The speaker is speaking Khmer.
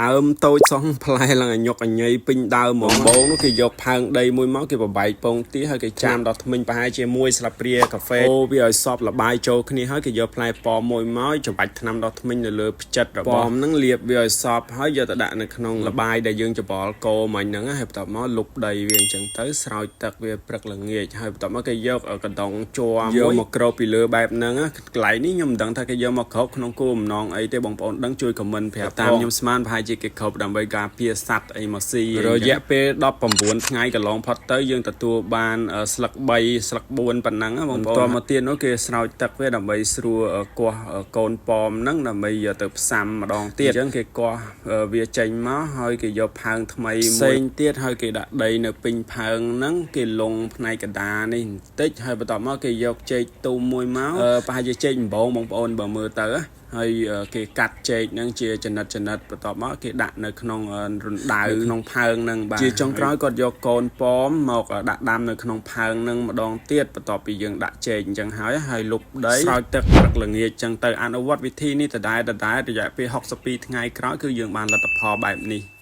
ដើមតូចសោះផ្លែឡើងឲ្យញុកអញពេញដើមហ្មងបងនោះគេយកផើងដីមួយមកគេបបែកពងទីហើយគេចាមដល់ថ្មិញប្រហែលជាមួយស្លាបព្រាកាហ្វេអូវាឲ្យសពលបាយចូលគ្នាហើយគេយកផ្លែប៉ោមមួយមកច្របាច់ថ្នាំដល់ថ្មិញនៅលើផ្ចិតរបស់ប៉ោមហ្នឹងលាបវាឲ្យសពហើយយកទៅដាក់នៅក្នុងលបាយដែលយើងច្បល់កោមិញហ្នឹងហើយបន្ទាប់មកលុបដីវាអញ្ចឹងទៅស្រោចទឹកវាព្រឹកល្ងាចហើយបន្ទាប់មកគេយកកណ្ដុងជ័រយកមកក្របពីលើបែបហ្នឹងកន្លែងនេះខ្ញុំមិនដឹងថាគេយកមកក្របក្នុងគោលបំណងអីទេបងប្អូនដឹងជួយខមមិនប្រាប់តាមខ្ញុំស្មានប្រហែលជាគេក្របដើម្បីការពារសត្វអីមកស៊ីរយៈពេល19ថ្ងៃកន្លងផុតទៅយើងទទួលបានស្លឹក3ស្លឹក4ប៉ុណ្ណឹងបងប្អូនតមកទៀតនោះគេស្រោចទឹកវាដើម្បីស្រួលគាស់កូនប៉មហ្នឹងដើម្បីយកទៅផ្សាំម្ដងទៀតអញ្ចឹងគេគាស់វាចេញមកហើយគេយកផើងថ្មីមួយផ្សេងទៀតហើយគេដាក់ដីនៅពេញផើងហ្នឹងគេលងផ្នែកកណ្ដាលនេះបន្តិចហើយបន្ទាប់មកគេយកចេកទុំមួយមកប្រហែលជាចេកដំបងបងប្អូនបើមើលទៅហើយគេកាត់ចេកហ្នឹងជាចំណិតបន្ទាប់មកគេដាក់នៅក្នុងរណ្ដៅក្នុងផើងហ្នឹងបាទជាចុងក្រោយគាត់យកកូនប៉មមកដាក់ដាំនៅក្នុងផើងហ្នឹងម្ដងទៀតបន្ទាប់ពីយើងដាក់ចេកអញ្ចឹងហើយលុបដីស្រោចទឹកព្រឹកល្ងាចអញ្ចឹងទៅអនុវត្តវិធីនេះដដែលរយៈពេល62ថ្ងៃក្រោយគឺយើងបានលទ្ធផលបែបនេះ